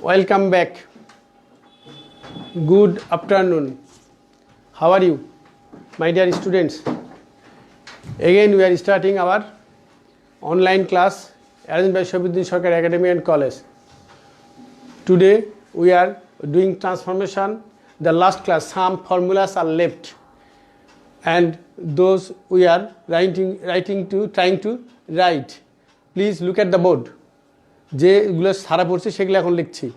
Welcome back. Good afternoon. How are you, my dear students? Again, we are starting our online class arranged by Shaifuddin Sarkar Academy and College. Today, we are doing transformation. The last class, some formulas are left, and those we are trying to write. Please look at the board. যেগুলো সারা পড়ছে সেগুলো এখন লিখছি।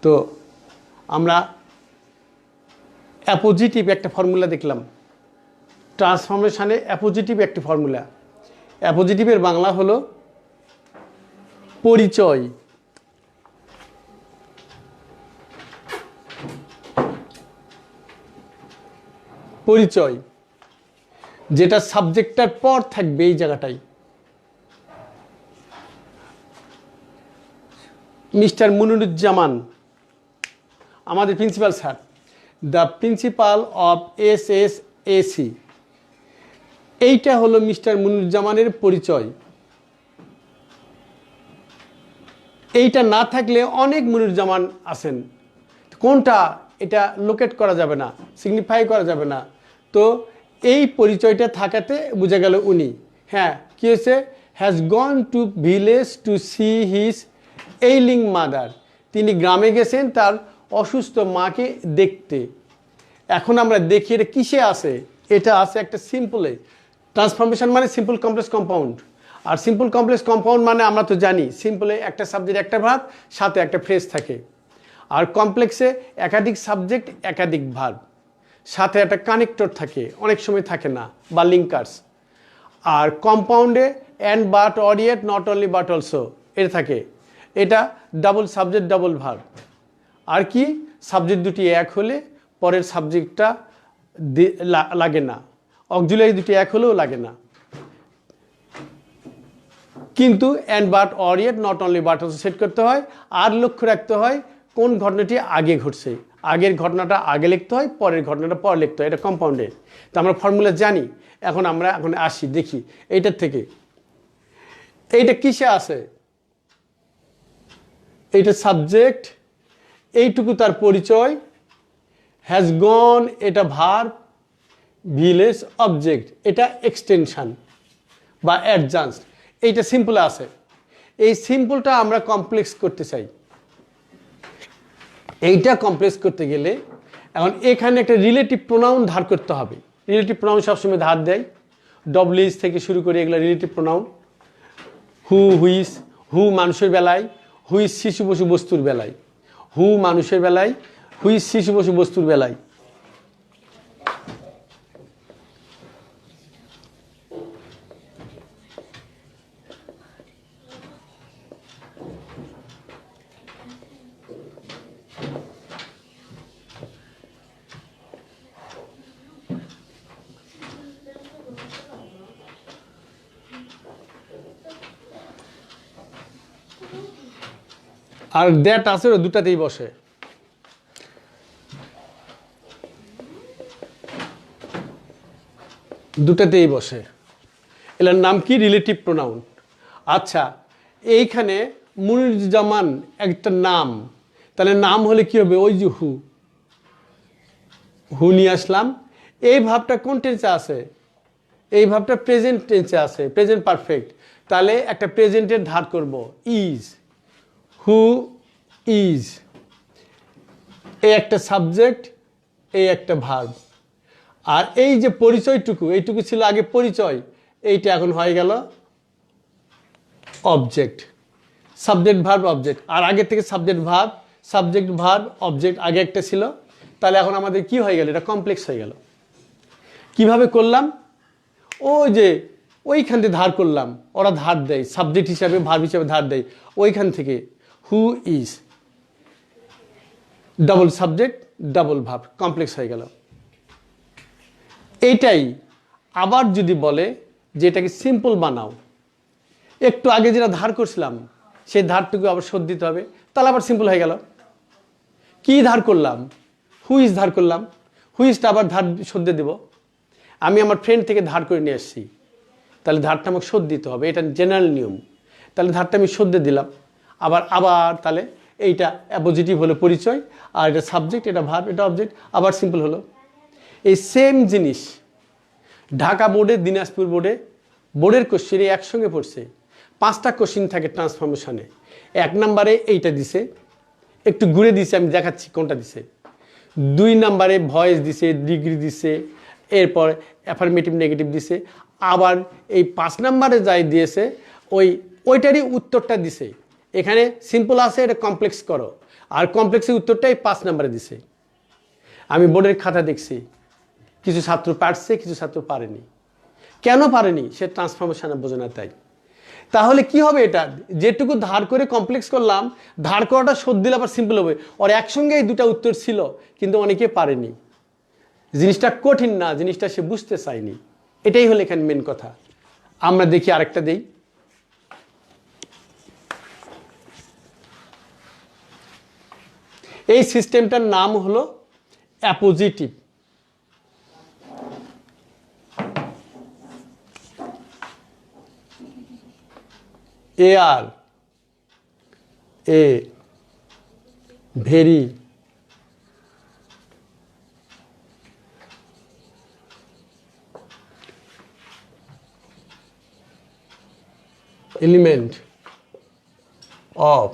তো আমরা appositive একটা formula দেখলাম, ট্রান্সফরমেশনে appositive একটি ফর্মুলা। অ্যাপোজিটিভের বাংলা হলো পরিচয়। পরিচয় যেটা সাবজেক্টটার পর থাকবে এই জায়গাটায়। মিস্টার মুনিরুজ্জামান আমাদের principal sir, the principal of SSAC, এইটা হলো মিস্টার মুনিরুজ্জামানের পরিচয়। এইটা না থাকলে অনেক মুনিরুজ্জামান আছেন, কোনটা এটা লোকেট করা যাবে না, সিগনিফাই করা যাবে না। তো এই পরিচয়টা থাকাতে বোঝা গেল উনি, হ্যাঁ কী হয়েছে, has gone to village to see his ailing mother, তিনি গ্রামে গেছেন তার অসুস্থ মাকে দেখতে। এখন আমরা দেখি এটা কিসে আছে, এটা আছে একটা সিম্পলে। ট্রান্সফরমেশন মানে সিম্পল কমপ্লেক্স কম্পাউন্ড, আর সিম্পল কমপ্লেক্স কম্পাউন্ড মানে আমরা তো জানি সিম্পলে একটা সাবজেক্ট একটা ভার্ব সাথে একটা ফ্রেজ থাকে, আর কমপ্লেক্সে একাধিক সাবজেক্ট একাধিক ভার্ব সাথে একটা কানেক্টর থাকে, অনেক সময় থাকে না, বা লিঙ্কার্স। আর কম্পাউন্ডে and but or yet not only but also এটা থাকে। এটা ডাবল সাবজেক্ট ডাবল ভার্ব। আর কি, সাবজেক্ট দুটি এক হলে পরের সাবজেক্টটা লাগে না, অক্সিলারি দুটি এক হলেও লাগে না। কিন্তু and but or yet not only but also said করতে হয়, আর লক্ষ্য রাখতে হয় কোন ঘটনাটি আগে ঘটছে, আগের ঘটনাটা আগে লিখতে হয়, পরের ঘটনাটা পরে লিখতে হয়। এটা কম্পাউন্ডের। তো আমরা ফর্মুলা জানি। এখন আসি দেখি এইটার থেকে এইটা কিসে আছে। এইটা সাবজেক্ট, এইটুকু তার পরিচয়, হ্যাজ গন এটা ভার্ব, ভিলেজ অবজেক্ট এটা এক্সটেনশন বা অ্যাডজান্স। এইটা সিম্পলে আছে। এই সিম্পলটা আমরা কমপ্লেক্স করতে চাই। এইটা কমপ্লেক্স করতে গেলে এখন এখানে একটা রিলেটিভ প্রোনাউন ধার করতে হবে। রিলেটিভ প্রোনাউন সবসময় ধার দেয়, ডব্লিউজ থেকে শুরু করে এগুলো রিলেটিভ প্রোনাউন। হু, হুইস, হু মানুষের বেলায়, হুইস শিশু পশু বস্তুর বেলায়, হু মানুষের বেলায়, হুইস শিশু পশু বস্তুর বেলায়। আর দ্যাট আছে দুটাতেই বসে। দুটাতেই বসে। এটার নাম কি, রিলেটিভ প্রোনাউন। আচ্ছা, এইখানে মুনিরুজ্জামান একটা নাম, তাহলে নাম হলে কি হবে, ওই যে হু, হু নিয়ে আসলাম। এই ভাবটা কোন টেন্সে আছে, এই ভাবটা প্রেজেন্ট টেন্সে আছে, প্রেজেন্ট পারফেক্ট। তাহলে একটা প্রেজেন্টের ধার করব, ইজ, হু ইজ, এই একটা সাবজেক্ট, এই একটা ভার্ব। আর এই যে পরিচয়টুকু, এইটুকু ছিল আগে পরিচয়, এইটা এখন হয়ে গেল অবজেক্ট। সাবজেক্ট ভার্ব অবজেক্ট, আর আগে থেকে subject verb, subject verb object আগে একটা ছিল। তাহলে এখন আমাদের কি হয়ে গেল, এটা কমপ্লেক্স হয়ে গেল। কিভাবে করলাম, ওই যে ওইখান থেকে ধার করলাম, ওরা ধার দেয় সাবজেক্ট হিসাবে, ভার্ব হিসাবে ধার দেয়। ওইখান থেকে who is, double subject double verb, complex হয়ে গেল। এইটাই আবার যদি বলে যে এটাকে সিম্পল বানাও, একটু আগে যেটা ধার করছিলাম সেই ধারটুকু আবার শোধ দিতে হবে, তাহলে আবার সিম্পল হয়ে গেল। কি ধার করলাম, হুইজ ধার করলাম, হুইজটা আবার ধার শোধ দিয়ে দেব। আমি আমার ফ্রেন্ড থেকে ধার করে নিয়ে আসছি, তাহলে ধারটা আমাকে শোধ দিতে হবে, এটা জেনারেল নিয়ম। তাহলে ধারটা আমি শোধ দিয়ে দিলাম, আবার তাহলে এইটা অ্যাপোজিটিভ হলো পরিচয়, আর এটা সাবজেক্ট, এটা ভার্ব, এটা অবজেক্ট। আবার সিম্পল হলো। এই সেম জিনিস ঢাকা বোর্ডে, দিনাজপুর বোর্ডে, বোর্ডের কোশ্চেনে একসঙ্গে পড়ছে। 5টা কোশ্চেন থাকে ট্রান্সফরমেশনে। 1 নম্বরে এইটা দিছে, একটু ঘুরে দিছে, আমি দেখাচ্ছি কোনটা দিছে। 2 নম্বরে ভয়েস দিছে, ডিগ্রি দিছে, এরপর অ্যাফার্মেটিভ নেগেটিভ দিছে। আবার এই 5 নম্বরে যাই দিয়েছে ওইটারই উত্তরটা দিছে। এখানে সিম্পল আছে, এটা কমপ্লেক্স করো, আর কমপ্লেক্সের উত্তরটাই 5 নম্বরে দিছে। আমি বোর্ডের খাতা দেখছি, কিছু ছাত্র পারছে, কিছু ছাত্র পারেনি। কেন পারেনি? সে ট্রান্সফরমেশনে বোঝে না তাই। তাহলে কি হবে? এটা যেটুকু ধার করে কমপ্লেক্স করলাম, ধার করাটা শোধ দিলে আবার সিম্পল হবে। ওর একসঙ্গে এই 2টা উত্তর ছিল, কিন্তু অনেকে পারেনি। জিনিসটা কঠিন না, জিনিসটা সে বুঝতে চায়নি। এটাই হলো এখানে মেন কথা। আমরা দেখি আরেকটা দেই। এই সিস্টেমটার নাম হলো appositive. AR a very element of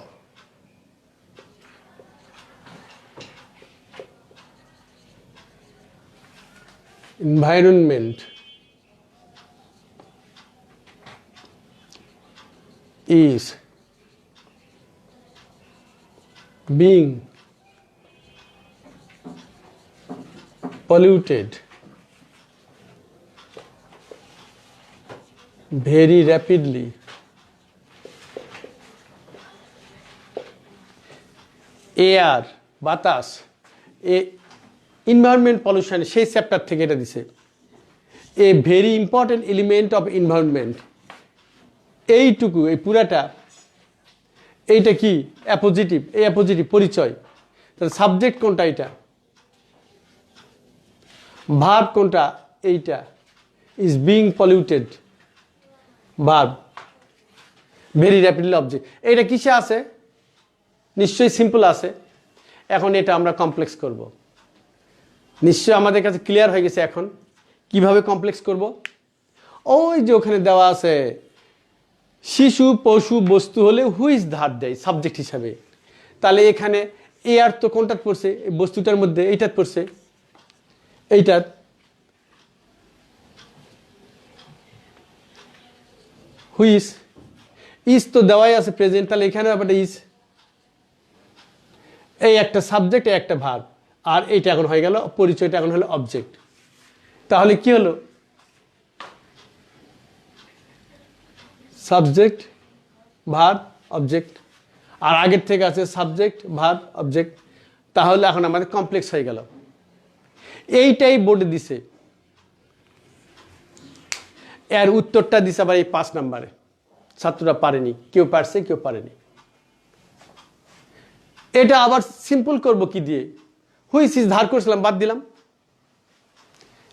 environment is being polluted very rapidly air, বাতাস, এনভায়রনমেন্ট পলিউশন, সেই চ্যাপ্টার থেকে এটা দিছে। A very important element of environment. এইটুকু, এই পুরাটা, এইটা কি? অ্যাপোজিটিভ। এই অ্যাপোজিটিভ পরিচয়। তাহলে সাবজেক্ট কোনটা? এটা। ভার্ব কোনটা? এইটা। Is being polluted, verb. Very rapidly, object. এইটা কিসে আছে? নিশ্চয়ই সিম্পল আছে। এখন এটা আমরা কমপ্লেক্স করব। নিশ্চয়ই আমাদের কাছে ক্লিয়ার হয়ে গেছে এখন কিভাবে কমপ্লেক্স করব। ওই যে ওখানে দেওয়া আছে, শিশু, পশু, বস্তু হলে হুইজ ধার দেয় সাবজেক্ট হিসাবে। তাহলে এখানে এয়ার তো কোনটার পড়ছে? এই বস্তুটার মধ্যে এইটার পড়ছে, এইটার। হুইজ, ইজ তো দেওয়াই আছে প্রেজেন্ট, তাহলে এখানে ব্যাপারটা ইজ। এই একটা সাবজেক্ট, এই একটা ভার্ব, আর এইটা এখন হয়ে গেল পরিচয়টা, এখন হলো অবজেক্ট। তাহলে কি হলো? Subject, verb, object. আর আগের থেকে আছে সাবজেক্ট, ভার্ব, অবজেক্ট। তাহলে এখন আমাদের কমপ্লেক্স হয়ে গেল। এইটাই বোর্ডে দিছে। এর উত্তরটা দিছে আবার এই 5 নম্বরে। ছাত্ররা পারেনি, কেউ পারছে, কেউ পারেনি। এটা আবার সিম্পল করব কি দিয়ে? হুইচ ইজ ধার করছিলাম, বাদ দিলাম।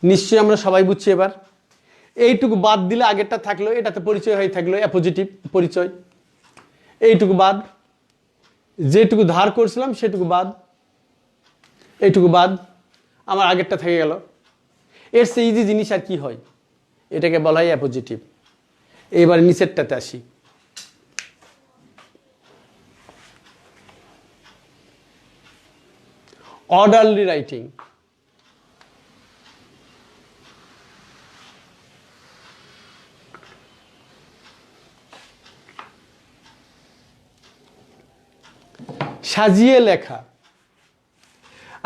নিশ্চয়ই আমরা সবাই বুঝছি এবার। এইটুকু বাদ দিলে আগেরটা থাকলো, এটাতে পরিচয় হয়ে থাকলো অ্যাপোজিটিভ পরিচয়। এইটুকু বাদ, যেটুকু ধার করছিলাম সেটুকু বাদ, এইটুকু বাদ, আমার আগেরটা থেকে গেল। এর চেয়ে ইজি জিনিস আর কি হয়? এটাকে বলা হয় অ্যাপোজিটিভ। এবার নিচেরটাতে আসি। Orderly writing. সাজিয়ে লেখা।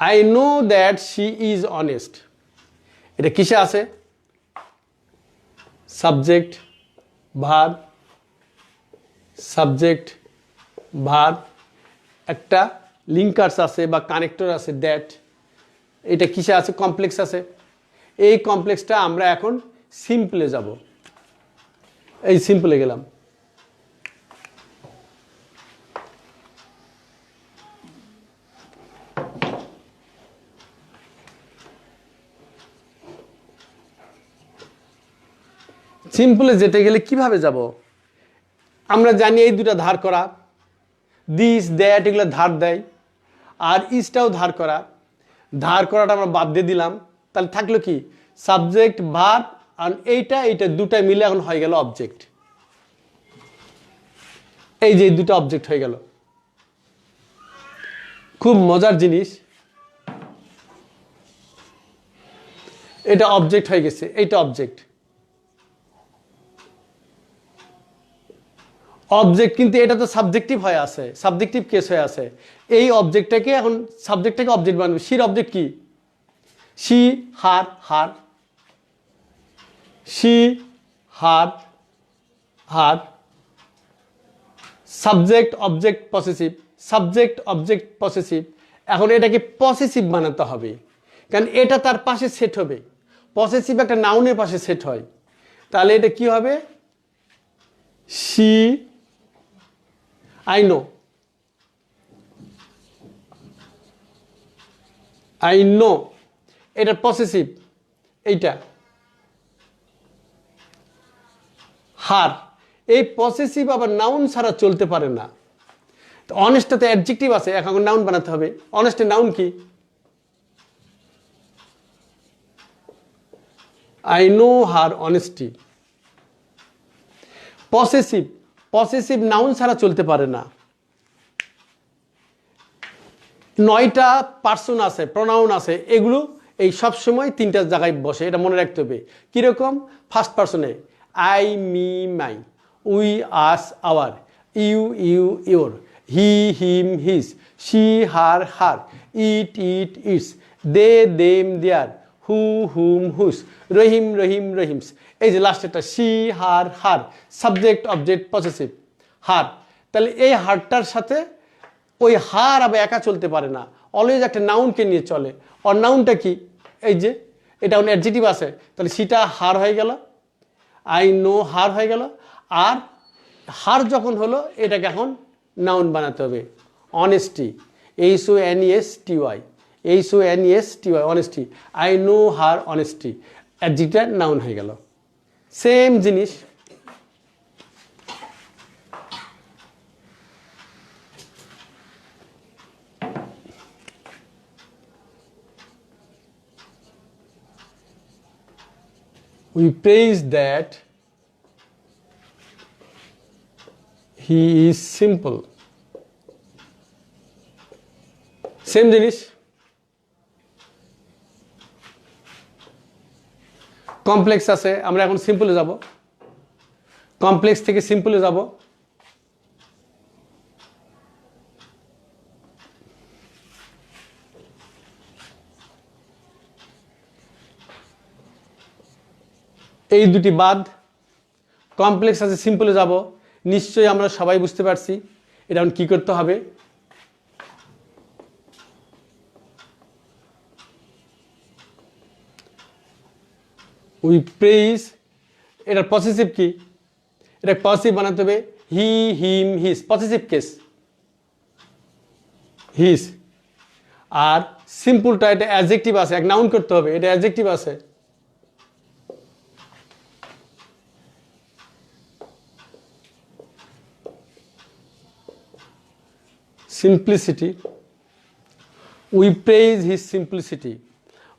I know that she is honest. এটা কিসে আছে? সাবজেক্ট, ভার্ব, সাবজেক্ট, ভার্ব, একটা লিঙ্কার্স আছে বা কানেক্টর আছে, দ্যাট। এটা কিসে আছে? কমপ্লেক্স আছে। এই কমপ্লেক্সটা আমরা এখন সিম্পলে যাব। এই সিম্পলে গেলাম। সিম্পলে যেতে গেলে কিভাবে যাব? আমরা জানি এই দুটা ধার করা, দিস, দ্যাট এগুলো ধার দেয়। আর ইজটাও ধার করা, ধার করাটা আমরা বাদ দিয়ে দিলাম। তাহলে থাকলো কি? সাবজেক্ট, ভার্ব, আর এইটা দুটাই মিলে এখন হয়ে গেল অবজেক্ট। এই যে দুটো অবজেক্ট হয়ে গেল। খুব মজার জিনিস, এটা অবজেক্ট হয়ে গেছে, এইটা অবজেক্ট। অবজেক্ট কিন্তু এটা তো সাবজেক্টিভ হয়ে আছে, সাবজেক্টিভ কেস হয়ে আছে। এই অবজেক্টটাকে এখন সাবজেক্টটাকে অবজেক্ট বানাবে। শির অবজেক্ট কি? She, her, her, she, her, her. Subject, object, possessive, subject, object, possessive. এখন এটাকে পসেসিভ বানাতে হবে, কারণ এটা তার পাশে সেট হবে। পসেসিভ একটা নাউনের পাশে সেট হয়। তাহলে এটা কি হবে? She, I know, I know, এটা পসেসিভ। এইটা হার, এই পসেসিভ আবার নাউন ছাড়া চলতে পারে না। তো অনেস্টটাতে অ্যাডজেক্টিভ আছে, এখন নাউন বানাতে হবে। অনেস্টের নাউন কি? I know her honesty. Possessive, possessive noun ছাড়া চলতে পারে না। 9টা পার্সন আছে, প্রনাউন আছে, এগুলো এই সব সময় 3টা জায়গায় বসে, এটা মনে রাখতে হবে। কিরকম? ফার্স্ট পার্সনে I, me, my, we, us, our, you, you, your, he, him, his, she, her, her, it, it, its, they, them, their, who, whom, whose, Rahim, Rahim, Rahim's. এই যে লাস্ট একটা she, her, her, subject, object, possessive, her. তাহলে এই হারটার সাথে ওই হার আবার একা চলতে পারে না, অলওয়েজ একটা নাউনকে নিয়ে চলে। আর নাউনটা কি? এই যে এটা অ্যাডজেক্টিভ আছে, তাহলে সেটা হার হয়ে গেল, আই নো হার হয়ে গেল। আর হার যখন হলো, এটাকে এখন নাউন বানাতে হবে। Honesty, HONESTY, HONESTY, honesty, I know her honesty, adjective noun হয়ে গেল। সেম জিনিস। We praise that he is simple. Same জিনিস। কমপ্লেক্স আছে, আমরা এখন সিম্পলে যাব। কমপ্লেক্স থেকে সিম্পলে যাব। এই দুটি বাদ, কমপ্লেক্স আছে, সিম্পলে যাব। নিশ্চয়ই আমরা সবাই বুঝতে পারছি এটা এখন কি করতে হবে। উই প্রেইজ, এটার পসেসিভ কি? এটা পসেসিভ বানাতে হবে হি, him, his, possessive case, his. আর সিম্পলটা এটা অ্যাডজেক্টিভ আছে, এক নাউন করতে হবে, এটা অ্যাডজেক্টিভ আছে। Simplicity, we praise his simplicity,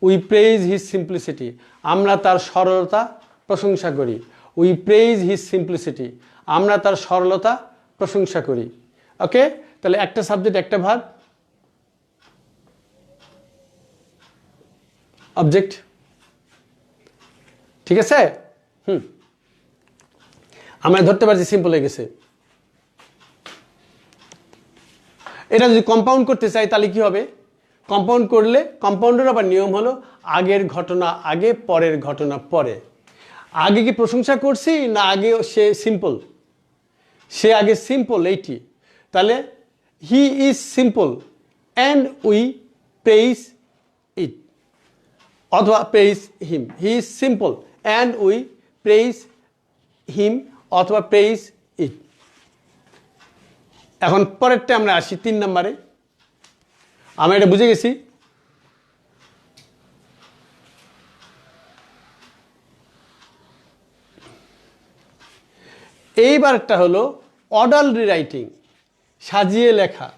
we praise his simplicity, আমরা তার সরলতা প্রশংসা করি। উই প্রেইজ হিজ সিম্পলিসিটি, আমরা তার সরলতা প্রশংসা করি। ওকে, তাহলে একটা সাবজেক্ট, একটা ভার্ব, অবজেক্ট। ঠিক আছে? আমরা ধরতে পারছি সিম্পল হয়ে গেছে। এটা যদি কম্পাউন্ড করতে চাই তাহলে কি হবে? কম্পাউন্ড করলে, কম্পাউন্ডের আবার নিয়ম হলো আগের ঘটনা আগে, পরের ঘটনা পরে। আগে কি প্রশংসা করছি না আগে সে সিম্পল? সে আগে সিম্পল, এইটি। তাহলে he is simple and we praise it, অথবা praise him. He is simple and we praise him, অথবা প্রেইজ ইট। এখন পরেরটা আমরা আসি 3 নম্বরে। আমরা এটা বুঝে গেছি। এইবারটা হলো অর্ডার রিরাইটিং। সাজিয়ে লেখা।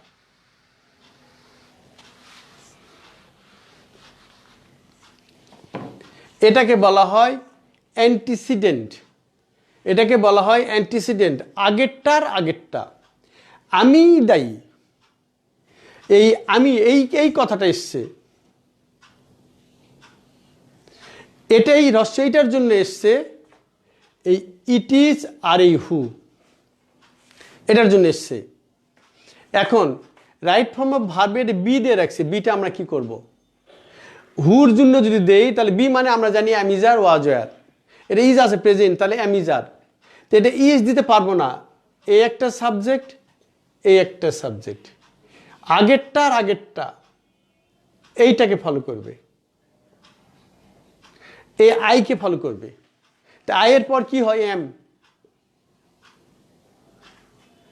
এটাকে বলা হয় অ্যান্টিসিডেন্ট। এটাকে বলা হয় অ্যান্টিসিডেন্ট, আগেরটার আগেরটা। আমি দায়ী, এই আমি এই এই কথাটা এসছে, এটাই রস্যইটার জন্য এসছে, এই ইট ইজ আর এই হু এটার জন্য এসছে। এখন রাইট ফর্ম অফ ভার্বের বি দিয়ে রাখছে, বিটা আমরা কি করব? হুর জন্য যদি দেই তাহলে বি মানে আমরা জানি অ্যামিজার ওয়াজয়ার, এটা ইজ আছে প্রেজেন্ট, তাহলে অ্যামিজার। তো এটা ইজ দিতে পারবো না, এই একটা সাবজেক্ট, এই একটা সাবজেক্ট, আগেরটার আগেরটা এইটাকে ফলো করবে, এই আইকে ফলো করবে। তা আয়ের পর কি হয়? এম,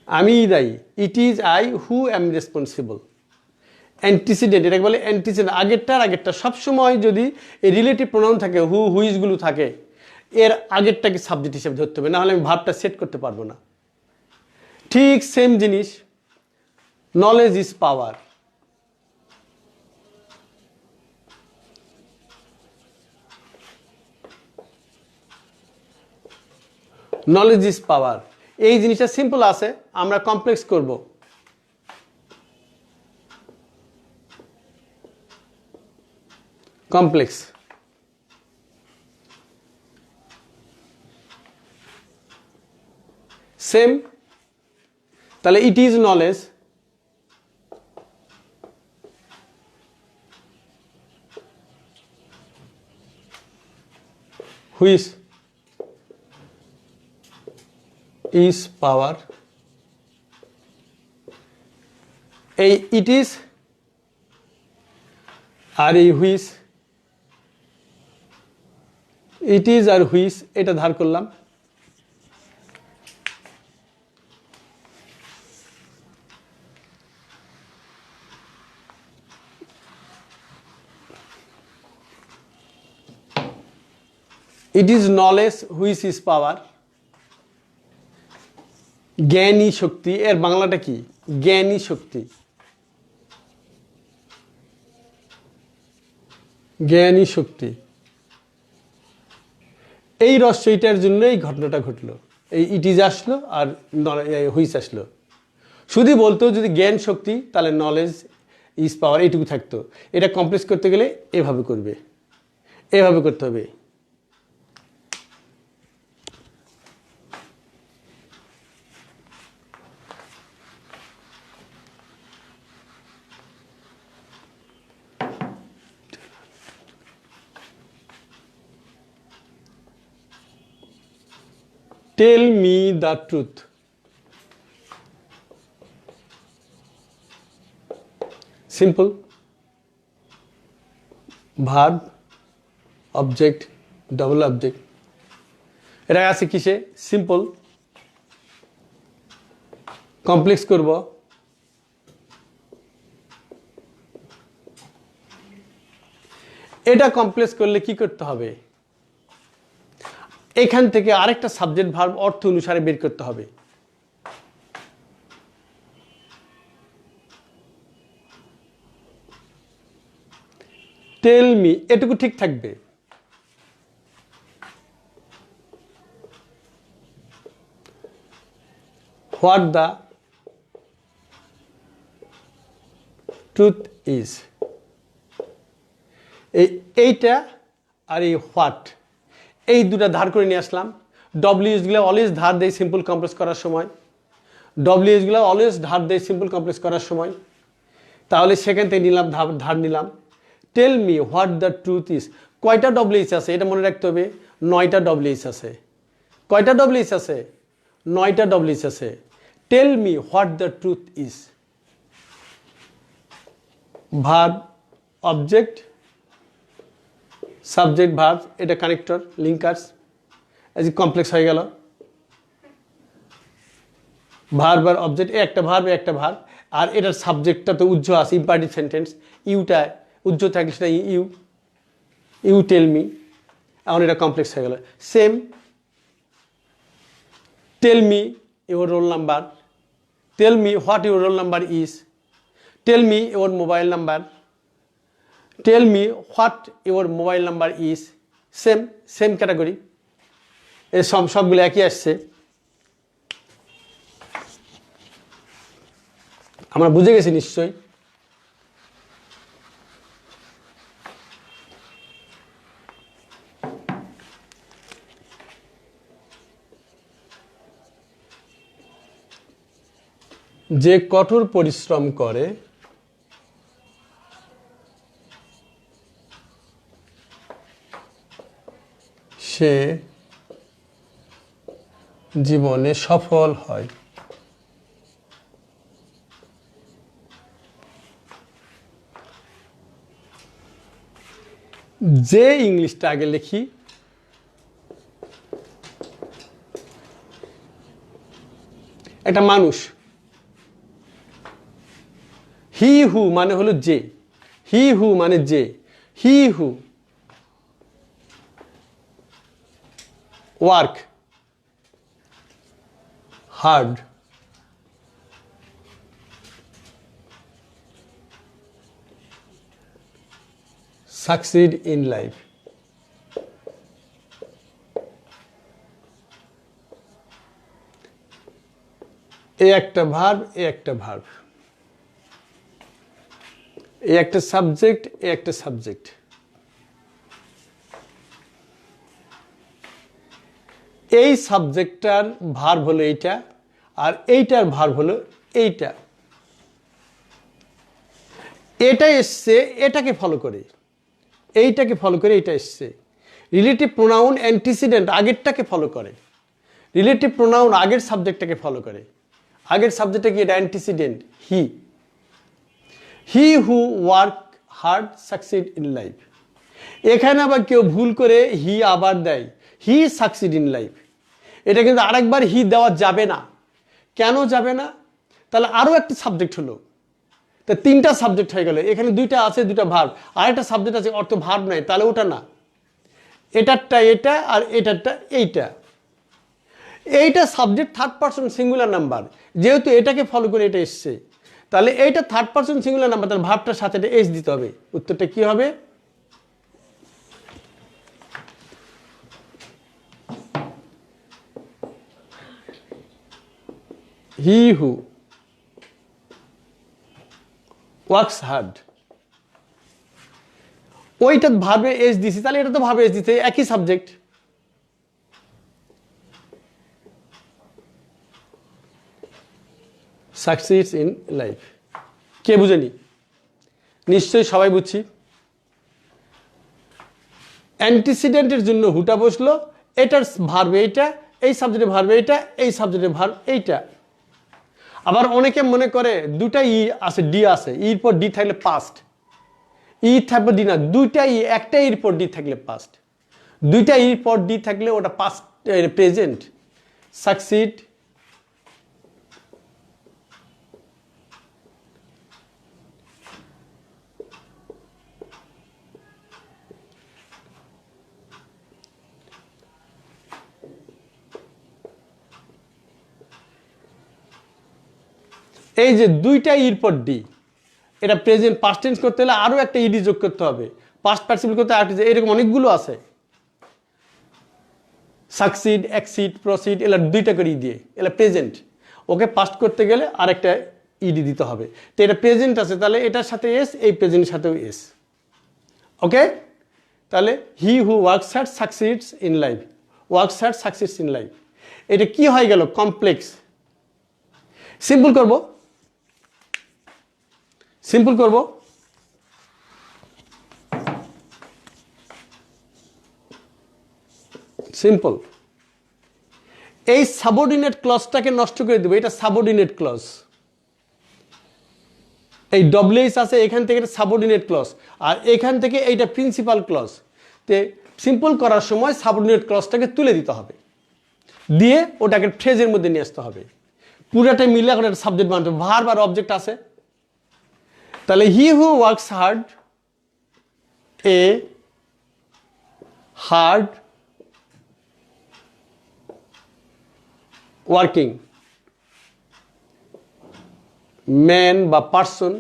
আমি দায়ী, it is I who am responsible. Antecedent, এটাকে বলে অ্যান্টিসিডেন্ট, আগেরটার আগেরটা। সবসময় যদি এই রিলেটিভ প্রোনাউন থাকে, হু হুইজগুলো থাকে, এর আগেরটাকে সাবজেক্ট হিসেবে ধরতে হবে, নাহলে আমি ভাবটা সেট করতে পারবো না। ঠিক সেম জিনিস, knowledge is power. Knowledge is power, এই জিনিসটা সিম্পল আছে, আমরা কমপ্লেক্স করব। Complex, same. তাহলে it is knowledge, which is power. এই ইট ইজ আর এই হুইচ, ইট ইজ আর হুইচ এটা ধার করলাম। It is knowledge which is power. জ্ঞানী শক্তি, এর বাংলাটা কি? জ্ঞানী শক্তি। জ্ঞানী শক্তি, এই রস্যইটার জন্য এই ঘটনাটা ঘটলো, এই ইট ইজ আসলো আর হুইচ আসলো। শুধু বলতো যদি জ্ঞান শক্তি, তাহলে নলেজ ইজ পাওয়ার এইটুকু থাকতো। এটা কমপ্লেক্স করতে গেলে এভাবে করবে, এভাবে করতে হবে। Tell me the truth. Simple, verb, object, double object. এটা আছে কিসে? সিম্পল। কমপ্লেক্স করব, এটা কমপ্লেক্স করলে কি করতে হবে? এখান থেকে আরেকটা সাবজেক্ট ভার্ব অর্থ অনুসারে বের করতে হবে। টেল মি, এটুকু ঠিক থাকবে। হোয়াট দ্য ট্রুথ ইজ, এইটা আর এই হোয়াট, এই দুটা ধার করে নিয়ে আসলাম। ডব্লিউএসগুলো অলওয়েজ ধার দেয় সিম্পল কমপ্লেক্স করার সময়, ডব্লিউএসগুলো অলওয়েজ ধার দেয় সিম্পল কমপ্লেক্স করার সময়। তাহলে সেখান থেকে নিলাম, ধার নিলাম। Tell me what the truth is, কয়টা ডব্লিউএইচ আছে এটা মনে রাখতে হবে? 9টা ডব্লিউএইচ আছে। কয়টা ডব্লিউএইচ আছে? 9টা ডব্লিউএইচ আছে। Tell me what the truth is, verb, object, subject, verb, এটা কানেক্টর, লিঙ্কার্স, এই যে কমপ্লেক্স হয়ে গেল। ভার্ব আর অবজেক্ট, একটা ভার্ব একটা ভার্ব, আর এটার সাবজেক্টটা তো উজ্জ্ব আছে, ইম্পারেটিভ সেন্টেন্স, ইউটা উজ্জ্ব থাকলে সেটা ইউ, ইউ টেল মি। এখন এটা কমপ্লেক্স হয়ে গেল। Same, tell me your roll number, tell me what your roll number is, tell me your mobile number, tell me what your mobile number is, same same category, এই সবগুলো একই আসছে। আমরা বুঝে গেছি নিশ্চয়ই। যে কঠোর পরিশ্রম করে সে জীবনে সফল হয়। যে ইংলিশটা আগে লিখি, একটা মানুষ, হি হু মানে হলো যে, হি হু মানে যে, he who work hard succeed in life. এ একটা ভার্ব, এ একটা ভার্ব, এ একটা সাবজেক্ট, এ একটা সাবজেক্ট। এই সাবজেক্টটার ভার্ব হলো এইটা, আর এইটার ভার্ব হলো এইটা। এটা এসছে এটাকে ফলো করে, এইটাকে ফলো করে এইটা এসছে। রিলেটিভ প্রোনাউন অ্যান্টিসিডেন্ট আগেরটাকে ফলো করে, রিলেটিভ প্রোনাউন আগের সাবজেক্টটাকে ফলো করে। আগের সাবজেক্টটা কি? এটা antecedent, he. He who work hard succeed in life. এখানে আবার কেউ ভুল করে হি আবার দেয়, হি সাকসিড ইন লাইফ। এটা কিন্তু আরেকবার হি দেওয়া যাবে না। কেন যাবে না? তাহলে আরও একটা সাবজেক্ট হলো, তা তিনটা সাবজেক্ট হয়ে গেল। এখানে দুইটা আছে, দুইটা ভার্ব, আর একটা সাবজেক্ট আছে অর্থ ভার্ব নাই, তাহলে ওটা না। এটারটা এটা আর এটারটা এইটা। এইটা subject third person singular number, যেহেতু এটাকে ফলো করে এটা এসছে, তাহলে এইটা থার্ড পারসন সিঙ্গুলার নাম্বার, তাহলে ভার্বটার সাথে এটা এস দিতে হবে। উত্তরটা কি হবে? হি হু ওয়ার্কস হার্ড। ওইটা ভাবে এস দিছি, তাহলে এটা তো ভাবে এস দিতে, একই সাবজেক্ট। Succeeds in life. কে বুঝেনি? নিশ্চয়ই সবাই বুঝছি। অ্যান্টিসিডেন্টের জন্য হুটা বসলো, এটার ভার্ব এইটা, এই সাবজেক্টের ভার্ব এইটা, এই সাবজেক্টের ভার্ব এইটা। আবার অনেকে মনে করে দুটা ই আছে, ডি আছে, ইর পর ডি থাকলে পাস্ট, ই থাকবে ডি না, দুইটা ই, একটা ইর পর ডি থাকলে পাস্ট, দুইটা ইর পর ডি থাকলে ওটা পাস্ট প্রেজেন্ট। সাকসিড এই যে দুইটা ইর পর ডি, এটা প্রেজেন্ট পাস্ট টেন্স করতে হলে আরও একটা ইডি যোগ করতে হবে, পাস্ট পার্টিসিপল করতে আরেকটা, এরকম অনেকগুলো আছে। সাকসিড, অ্যাক্সিড, প্রসিড, এলা দুইটা করে ই দিয়ে, এলা প্রেজেন্ট। ওকে পাস্ট করতে গেলে আরেকটা ইডি দিতে হবে। তো এটা প্রেজেন্ট আছে, তাহলে এটার সাথে এস, এই প্রেজেন্টের সাথেও এস। ওকে, তাহলে he who works hard succeeds in life, works hard succeeds in life. এটা কি হয়ে গেল? কমপ্লেক্স। সিম্পল করব, সিম্পল করব। সিম্পল। এই সাবঅর্ডিনেট ক্লজটাকে নষ্ট করে দেবো, এটা সাবঅর্ডিনেট ক্লজ। এই ডব্লিউএইচ আছে, এখান থেকে এটা সাবঅর্ডিনেট ক্লজ, আর এখান থেকে এইটা প্রিন্সিপাল ক্লজ। তে সিম্পল করার সময় সাবঅর্ডিনেট ক্লজটাকে তুলে দিতে হবে, দিয়ে ওটাকে ফ্রেজের মধ্যে নিয়ে আসতে হবে। পুরাটা মিলে এখন একটা সাবজেক্ট বানাতে হবে, ভার্ব আর অবজেক্ট আছে। তাহলে he who works hard, a hard working man বা পার্সন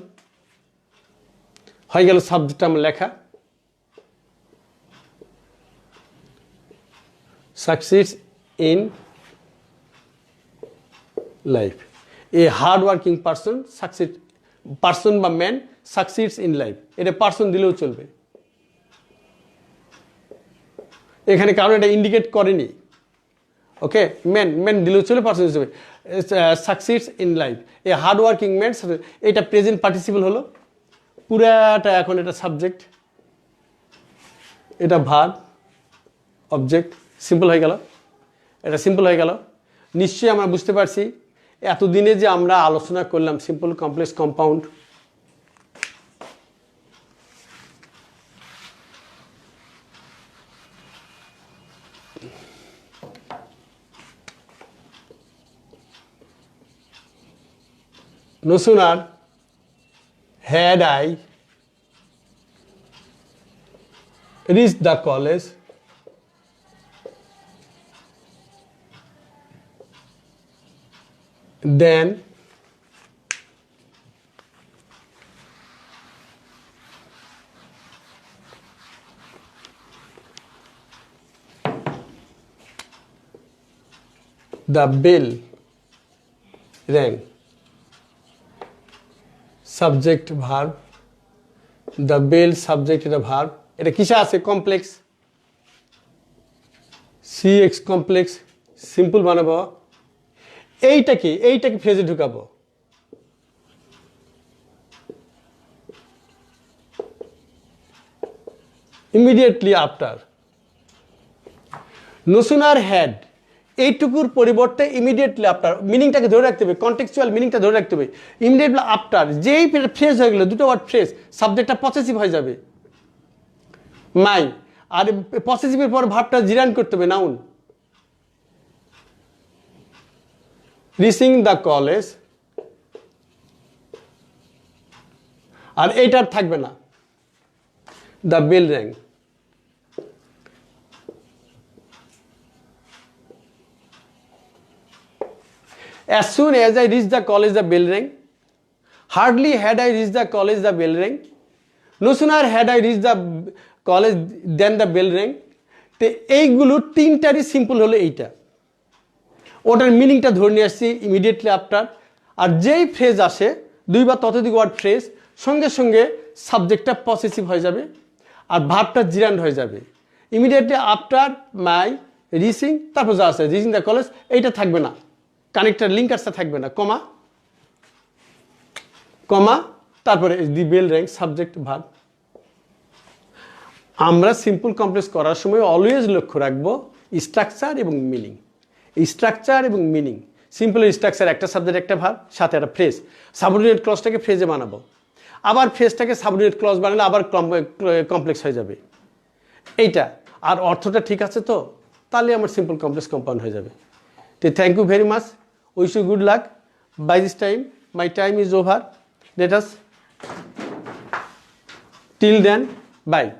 হয়ে গেল সাবজেক্ট আমার লেখা। Succeeds in life, a hard working person succeed, person বা ম্যান সাকসিডস ইন লাইফ, এটা পার্সন দিলেও চলবে, এখানে কারণ এটা ইন্ডিকেট করেনি। ওকে, ম্যান ম্যান দিলেও চলে, পার্সন হিসেবে succeeds in life, a hard working man, এটা প্রেজেন্ট পার্টিসিপল হলো, পুরাটা এখন এটা সাবজেক্ট, এটা ভার্ব, অবজেক্ট, সিম্পল হয়ে গেল, এটা সিম্পল হয়ে গেল। নিশ্চয়ই আমরা বুঝতে পারছি এতদিনে যে আমরা আলোচনা করলাম simple, complex, compound, no sooner had I reached the college then the bell rang, subject verb, the bell subject, এটা ভার্ব, এটা কিসে আছে কমপ্লেক্স, সিএক্স কমপ্লেক্স, সিম্পল বানাবো, এইটাকে ফ্রেজে ঢুকাবো, immediately after, no sooner had, এইটুকুর পরিবর্তে ইমিডিয়েটলি আফটার, মিনিংটাকে ধরে রাখতে হবে, কন্টেক্সচুয়াল মিনিংটা ধরে রাখতে হবে। ইমিডিয়েটলি আফটার যেই ফ্রেজ হয়ে গেলো, দুটো ওয়ার্ড ফ্রেজ, সাবজেক্টটা পসেসিভ হয়ে যাবে, মাই, আর পসেসিভের পর ভার্বটা জিরান করতে হবে, নাউন, রিচিং দ্য কলেজ, আর এইটার থাকবে না, the bell rang. As soon as I reached the college, the bell rang. Hardly had I reached the college, the bell rang. No sooner had I reached the college than the bell rang. তো এইগুলো তিনটারই simple হলো এইটা, ওটার মিনিংটা ধরে নিয়ে আসছি immediately after, আর যেই ফ্রেজ আসে দুই বা ততোধিক ওয়ার্ড ফ্রেজ, সঙ্গে সঙ্গে সাবজেক্টটা পসেসিভ হয়ে যাবে আর ভার্বটা জিরান্ড হয়ে যাবে। ইমিডিয়েটলি আফটার মাই রিচিং, তারপর যা আছে রিচিং দ্য কলেজ, এইটা থাকবে না, কানেক্টার লিঙ্কার্সটা থাকবে না, কমা কমা, তারপরে the bell rang, subject verb. আমরা সিম্পল কমপ্লেক্স করার সময় অলওয়েজ লক্ষ্য রাখবো স্ট্রাকচার এবং মিনিং, স্ট্রাকচার এবং মিনিং। সিম্পলের স্ট্রাকচার একটা সাবজেক্ট একটা ভার্ব সাথে একটা ফ্রেজ, সাবঅর্ডিনেট ক্লজটাকে ফ্রেজে বানাবো, আবার ফ্রেজটাকে সাবঅর্ডিনেট ক্লজ বানালে আবার কমপ্লেক্স হয়ে যাবে এইটা, আর অর্থটা ঠিক আছে তো, তাহলে আমার সিম্পল কমপ্লেক্স কম্পাউন্ড হয়ে যাবে। তো thank you very much, wish you good luck. Bye this time my time is over, let us till then, bye.